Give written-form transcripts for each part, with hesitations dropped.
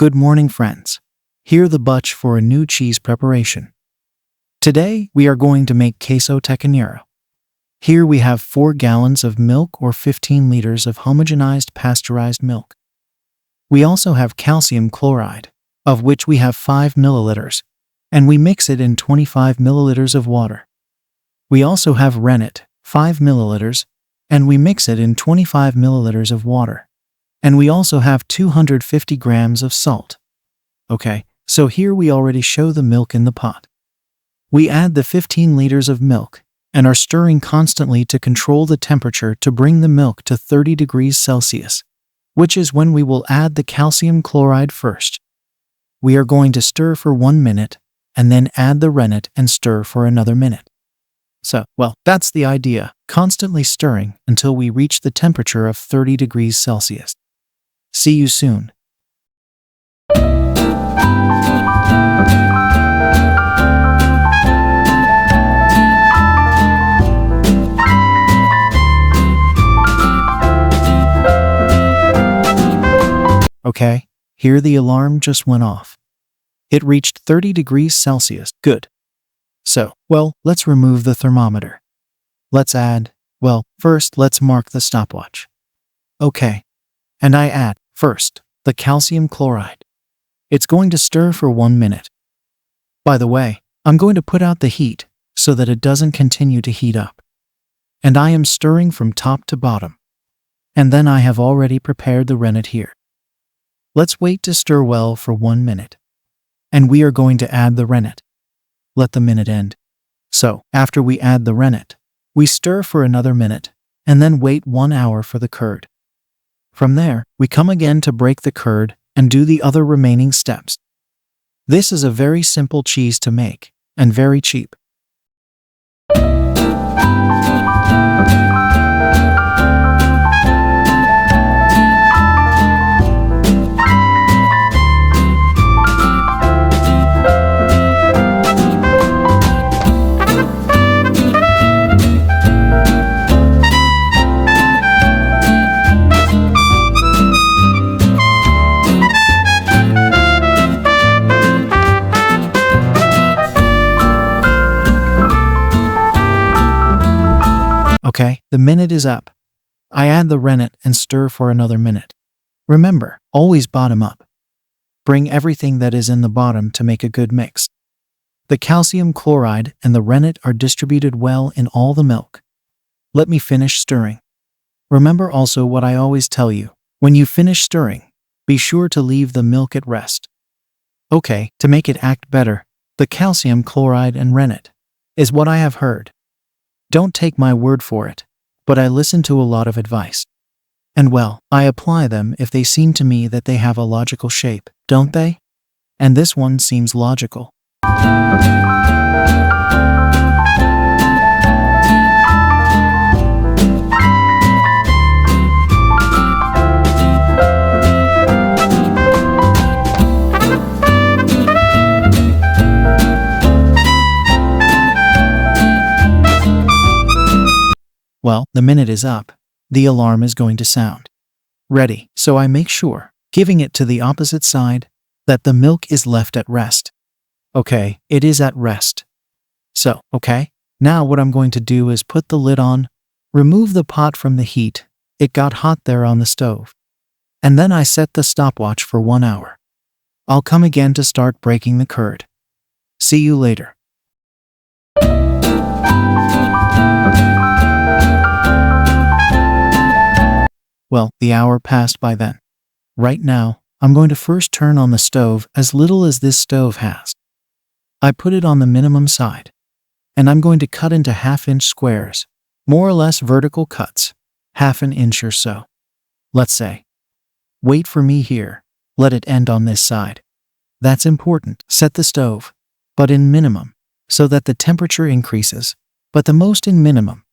Good morning, friends. Here the batch for a new cheese preparation. Today, we are going to make queso tequeñero. Here we have 4 gallons of milk or 15 liters of homogenized pasteurized milk. We also have calcium chloride, of which we have 5 milliliters, and we mix it in 25 milliliters of water. We also have rennet, 5 milliliters, and we mix it in 25 milliliters of water. And we also have 250 grams of salt. Okay, so here we already show the milk in the pot. We add the 15 liters of milk and are stirring constantly to control the temperature to bring the milk to 30 degrees Celsius, which is when we will add the calcium chloride first. We are going to stir for 1 minute and then add the rennet and stir for another minute. So, that's the idea, constantly stirring until we reach the temperature of 30 degrees Celsius. See you soon. Okay, here the alarm just went off. It reached 30 degrees Celsius. Good. So, let's remove the thermometer. Let's add, first let's mark the stopwatch. Okay. And I add, first, the calcium chloride. It's going to stir for 1 minute. By the way, I'm going to put out the heat so that it doesn't continue to heat up. And I am stirring from top to bottom. And then I have already prepared the rennet here. Let's wait to stir well for 1 minute. And we are going to add the rennet. Let the minute end. So, after we add the rennet, we stir for another minute, and then wait 1 hour for the curd. From there, we come again to break the curd and do the other remaining steps. This is a very simple cheese to make, and very cheap. Okay, the minute is up. I add the rennet and stir for another minute. Remember, always bottom up. Bring everything that is in the bottom to make a good mix. The calcium chloride and the rennet are distributed well in all the milk. Let me finish stirring. Remember also what I always tell you. When you finish stirring, be sure to leave the milk at rest. Okay, to make it act better, the calcium chloride and rennet is what I have heard. Don't take my word for it, but I listen to a lot of advice. And I apply them if they seem to me that they have a logical shape, don't they? And this one seems logical. The minute is up. The alarm is going to sound. Ready, so I make sure, giving it to the opposite side, that the milk is left at rest. Okay, it is at rest. So, now what I'm going to do is put the lid on, remove the pot from the heat. It got hot there on the stove. And then I set the stopwatch for 1 hour. I'll come again to start breaking the curd. See you later. The hour passed by then. Right now, I'm going to first turn on the stove as little as this stove has. I put it on the minimum side. And I'm going to cut into 1/2 inch squares, more or less vertical cuts, 1/2 inch or so. Let's say. Wait for me here. Let it end on this side. That's important. Set the stove, but in minimum, so that the temperature increases, but the most in minimum.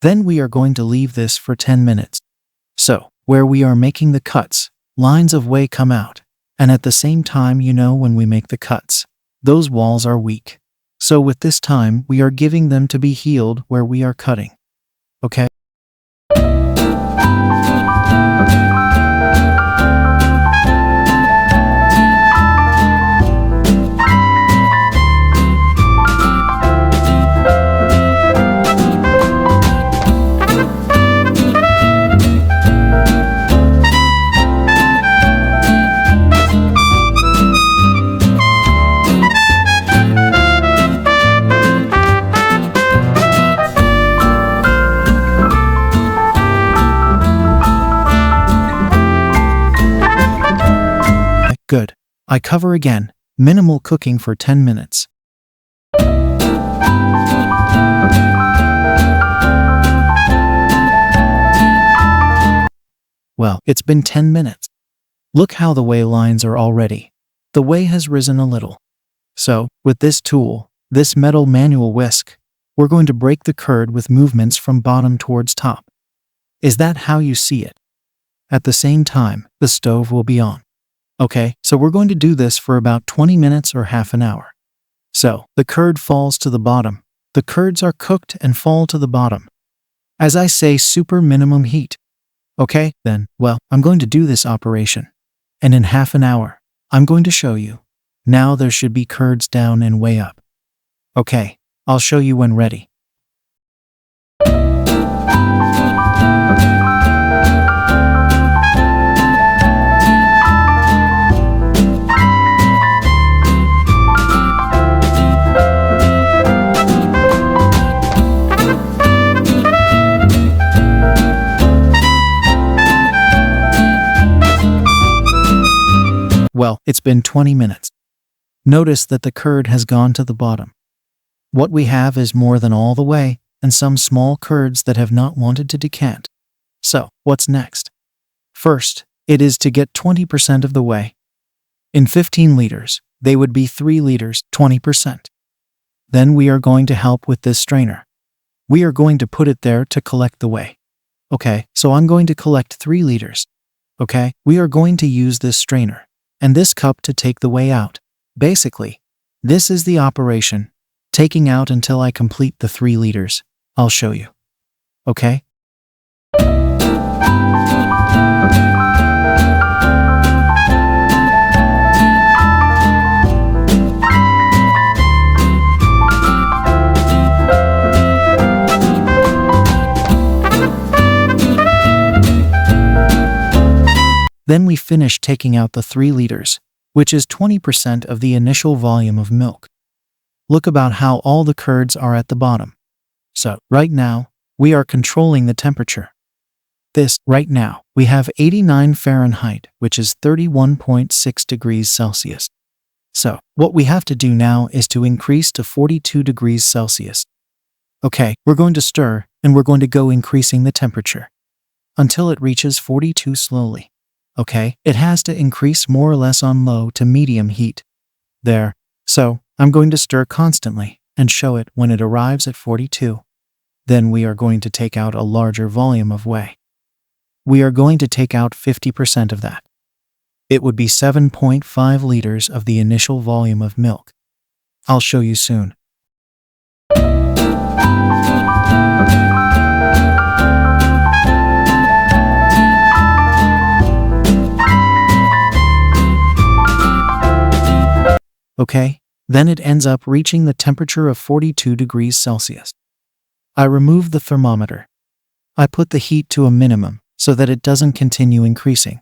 Then we are going to leave this for 10 minutes. So, where we are making the cuts, lines of whey come out, and at the same time when we make the cuts, those walls are weak. So with this time we are giving them to be healed where we are cutting. Okay? Good. I cover again. Minimal cooking for 10 minutes. Well, it's been 10 minutes. Look how the whey lines are already. The whey has risen a little. So, with this tool, this metal manual whisk, we're going to break the curd with movements from bottom towards top. Is that how you see it? At the same time, the stove will be on. Okay, so we're going to do this for about 20 minutes or half an hour. So, the curd falls to the bottom. The curds are cooked and fall to the bottom. As I say, super minimum heat. Okay, then, well, I'm going to do this operation. And in half an hour, I'm going to show you. Now there should be curds down and way up. Okay, I'll show you when ready. Well, it's been 20 minutes. Notice that the curd has gone to the bottom. What we have is more than all the whey, and some small curds that have not wanted to decant. So, what's next? First, it is to get 20% of the whey. In 15 liters, they would be 3 liters, 20%. Then we are going to help with this strainer. We are going to put it there to collect the whey. Okay, so I'm going to collect 3 liters. Okay, we are going to use this strainer and this cup to take the whey out. Basically, this is the operation, taking out until I complete the 3 liters. I'll show you. Okay? Then we finish taking out the 3 liters, which is 20% of the initial volume of milk. Look about how all the curds are at the bottom. So, right now, we are controlling the temperature. Right now, we have 89 Fahrenheit, which is 31.6 degrees Celsius. So, what we have to do now is to increase to 42 degrees Celsius. Okay, we're going to stir, and we're going to go increasing the temperature until it reaches 42 slowly. Okay, it has to increase more or less on low to medium heat. There. So, I'm going to stir constantly and show it when it arrives at 42. Then we are going to take out a larger volume of whey. We are going to take out 50% of that. It would be 7.5 liters of the initial volume of milk. I'll show you soon. Okay, then it ends up reaching the temperature of 42 degrees Celsius. I remove the thermometer. I put the heat to a minimum so that it doesn't continue increasing.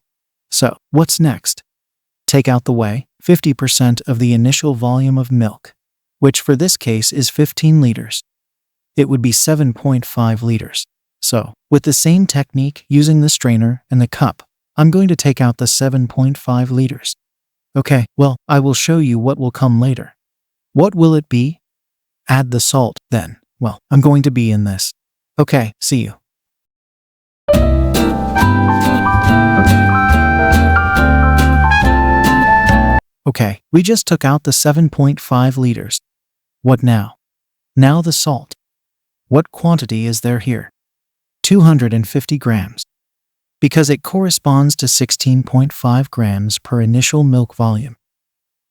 So, what's next? Take out the whey, 50% of the initial volume of milk, which for this case is 15 liters. It would be 7.5 liters. So, with the same technique using the strainer and the cup, I'm going to take out the 7.5 liters. Okay, well, I will show you what will come later. What will it be? Add the salt, then. Well, I'm going to be in this. Okay, see you. Okay, we just took out the 7.5 liters. What now? Now the salt. What quantity is there here? 250 grams. Because it corresponds to 16.5 grams per initial milk volume.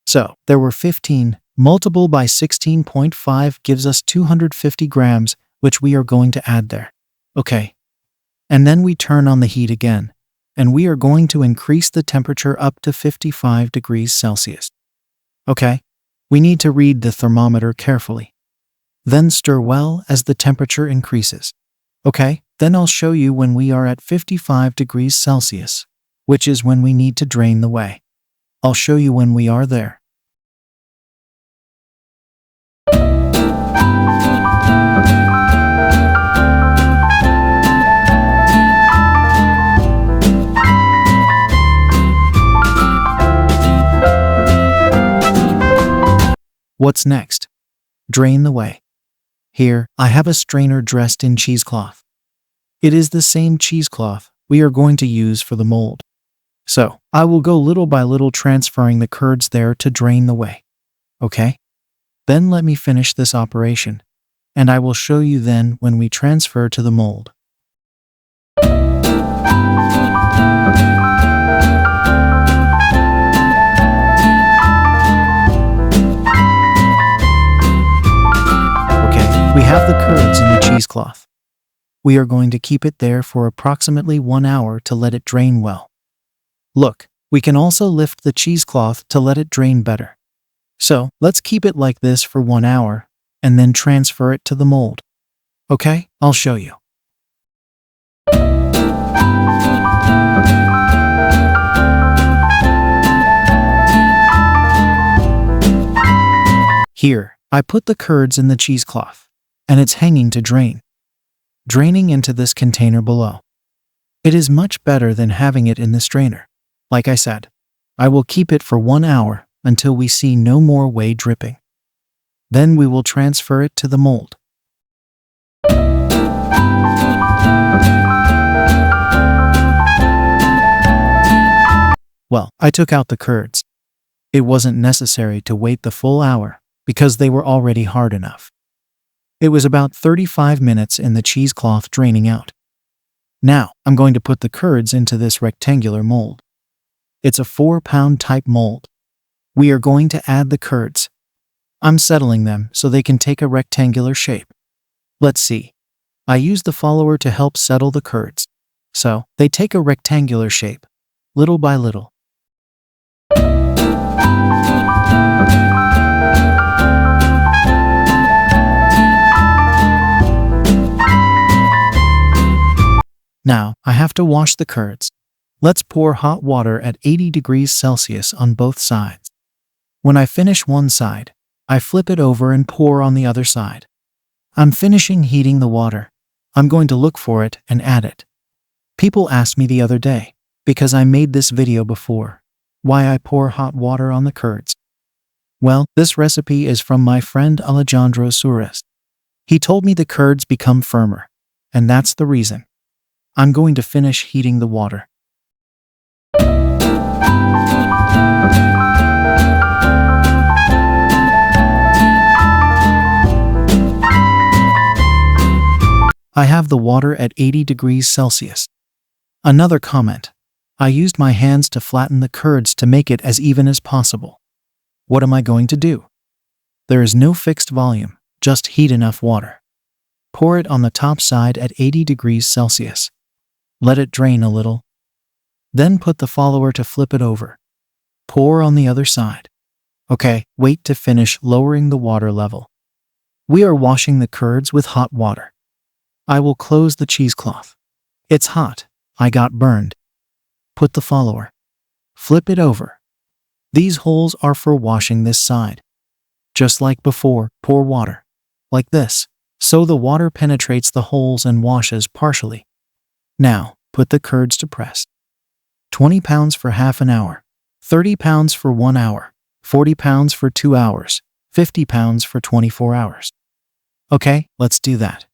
So, there were 15, multiplied by 16.5 gives us 250 grams, which we are going to add there. Okay. And then we turn on the heat again, and we are going to increase the temperature up to 55 degrees Celsius. Okay. We need to read the thermometer carefully. Then stir well as the temperature increases. Okay. Then I'll show you when we are at 55 degrees Celsius, which is when we need to drain the whey. I'll show you when we are there. What's next? Drain the whey. Here, I have a strainer dressed in cheesecloth. It is the same cheesecloth we are going to use for the mold. So, I will go little by little transferring the curds there to drain the whey. Okay? Then let me finish this operation, and I will show you then when we transfer to the mold. Okay, we have the curds in the cheesecloth. We are going to keep it there for approximately 1 hour to let it drain well. Look, we can also lift the cheesecloth to let it drain better. So, let's keep it like this for 1 hour, and then transfer it to the mold. Okay, I'll show you. Here, I put the curds in the cheesecloth, and it's hanging to drain. Draining into this container below. It is much better than having it in the strainer. Like I said, I will keep it for 1 hour until we see no more whey dripping. Then we will transfer it to the mold. Well, I took out the curds. It wasn't necessary to wait the full hour because they were already hard enough. It was about 35 minutes in the cheesecloth draining out. Now, I'm going to put the curds into this rectangular mold. It's a 4-pound type mold. We are going to add the curds. I'm settling them so they can take a rectangular shape. Let's see. I use the follower to help settle the curds, so they take a rectangular shape, little by little. Now, I have to wash the curds. Let's pour hot water at 80 degrees Celsius on both sides. When I finish one side, I flip it over and pour on the other side. I'm finishing heating the water. I'm going to look for it and add it. People asked me the other day, because I made this video before, why I pour hot water on the curds. Well, this recipe is from my friend Alejandro Suarez. He told me the curds become firmer, and that's the reason. I'm going to finish heating the water. I have the water at 80 degrees Celsius. Another comment. I used my hands to flatten the curds to make it as even as possible. What am I going to do? There is no fixed volume, just heat enough water. Pour it on the top side at 80 degrees Celsius. Let it drain a little. Then put the follower to flip it over. Pour on the other side. Okay, wait to finish lowering the water level. We are washing the curds with hot water. I will close the cheesecloth. It's hot. I got burned. Put the follower. Flip it over. These holes are for washing this side. Just like before, pour water. Like this. So the water penetrates the holes and washes partially. Now, put the curds to press. 20 pounds for half an hour. 30 pounds for 1 hour. 40 pounds for 2 hours. 50 pounds for 24 hours. Okay, let's do that.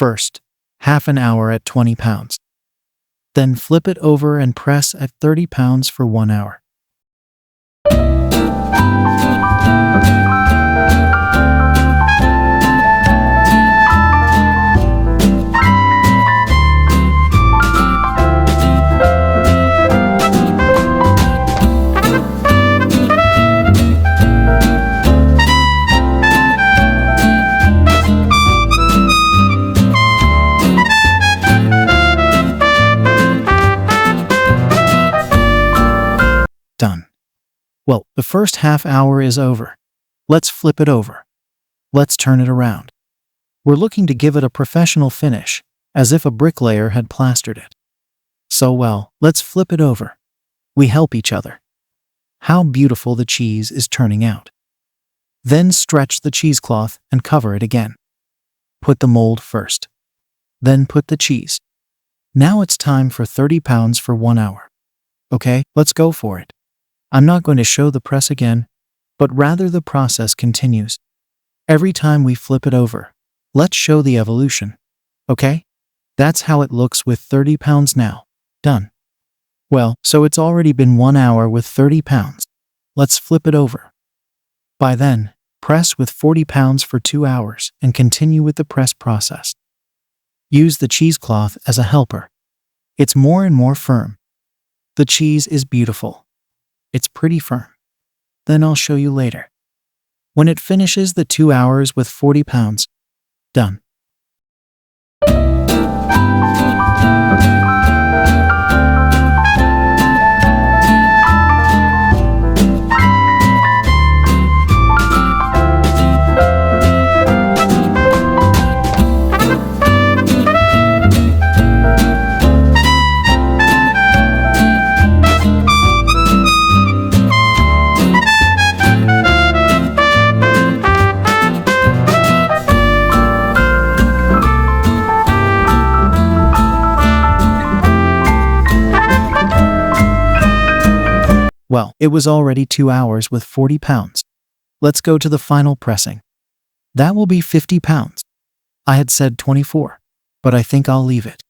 First, half an hour at 20 pounds. Then flip it over and press at 30 pounds for 1 hour. Done. Well, the first half hour is over. Let's flip it over. Let's turn it around. We're looking to give it a professional finish, as if a bricklayer had plastered it. So well, let's flip it over. We help each other. How beautiful the cheese is turning out. Then stretch the cheesecloth and cover it again. Put the mold first. Then put the cheese. Now it's time for 30 pounds for 1 hour. Okay, let's go for it. I'm not going to show the press again, but rather the process continues. Every time we flip it over, let's show the evolution. Okay? That's how it looks with 30 pounds now. Done. Well, so it's already been 1 hour with 30 pounds. Let's flip it over. By then, press with 40 pounds for 2 hours and continue with the press process. Use the cheesecloth as a helper. It's more and more firm. The cheese is beautiful. It's pretty firm. Then I'll show you later. When it finishes the 2 hours with 40 pounds, done. Well, it was already 2 hours with 40 pounds. Let's go to the final pressing. That will be 50 pounds. I had said 24, but I think I'll leave it.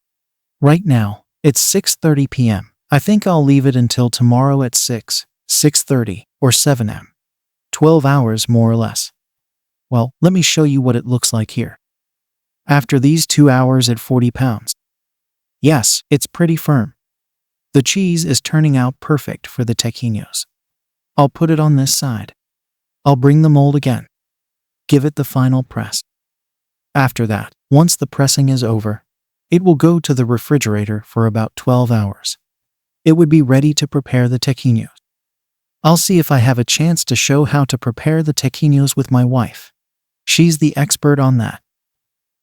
Right now, it's 6:30 p.m. I think I'll leave it until tomorrow at 6:30, or 7 am. 12 hours more or less. Well, let me show you what it looks like here. After these 2 hours at 40 pounds. Yes, it's pretty firm. The cheese is turning out perfect for the tequeños. I'll put it on this side. I'll bring the mold again. Give it the final press. After that, once the pressing is over, it will go to the refrigerator for about 12 hours. It would be ready to prepare the tequeños. I'll see if I have a chance to show how to prepare the tequeños with my wife. She's the expert on that.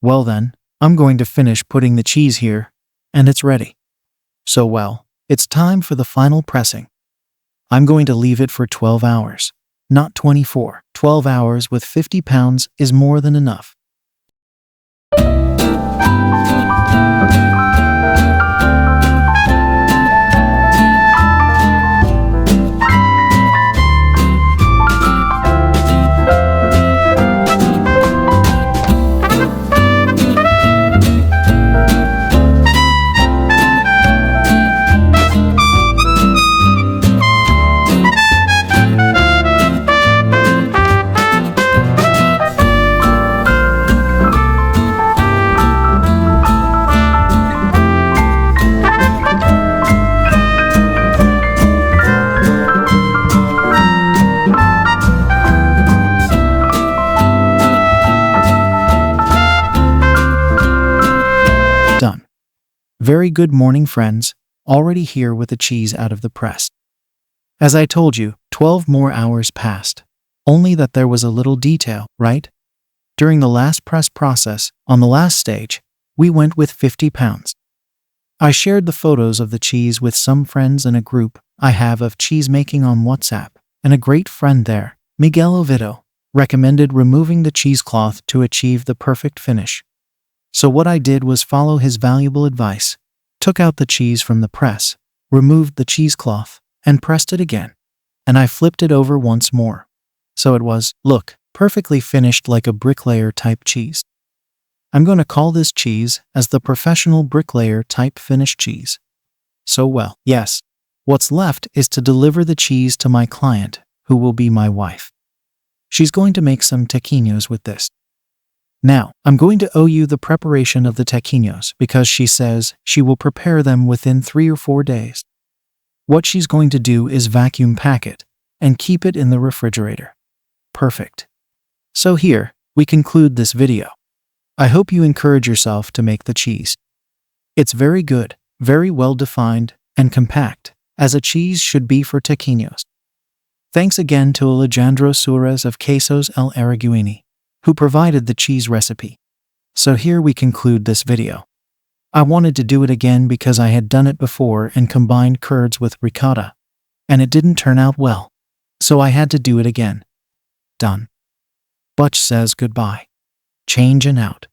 Well then, I'm going to finish putting the cheese here, and it's ready. So well, it's time for the final pressing. I'm going to leave it for 12 hours, not 24. 12 hours with 50 pounds is more than enough. Done. Very good morning, friends. Already here with the cheese out of the press. As I told you, 12 more hours passed. Only that there was a little detail, right? During the last press process, on the last stage, we went with 50 pounds. I shared the photos of the cheese with some friends in a group I have of cheese making on WhatsApp, and a great friend there, Miguel Oviedo, recommended removing the cheesecloth to achieve the perfect finish. So what I did was follow his valuable advice, took out the cheese from the press, removed the cheesecloth, and pressed it again. And I flipped it over once more. So it was, look, perfectly finished like a bricklayer type cheese. I'm going to call this cheese as the professional bricklayer type finished cheese. Yes, what's left is to deliver the cheese to my client, who will be my wife. She's going to make some tequeños with this. Now, I'm going to owe you the preparation of the tequeños because she says she will prepare them within 3 or 4 days. What she's going to do is vacuum pack it and keep it in the refrigerator. Perfect. So here, we conclude this video. I hope you encourage yourself to make the cheese. It's very good, very well defined, and compact, as a cheese should be for tequeños. Thanks again to Alejandro Suarez of Quesos El Araguini, who provided the cheese recipe. So here we conclude this video. I wanted to do it again because I had done it before and combined curds with ricotta, and it didn't turn out well. So I had to do it again. Done. Butch says goodbye. Change and out.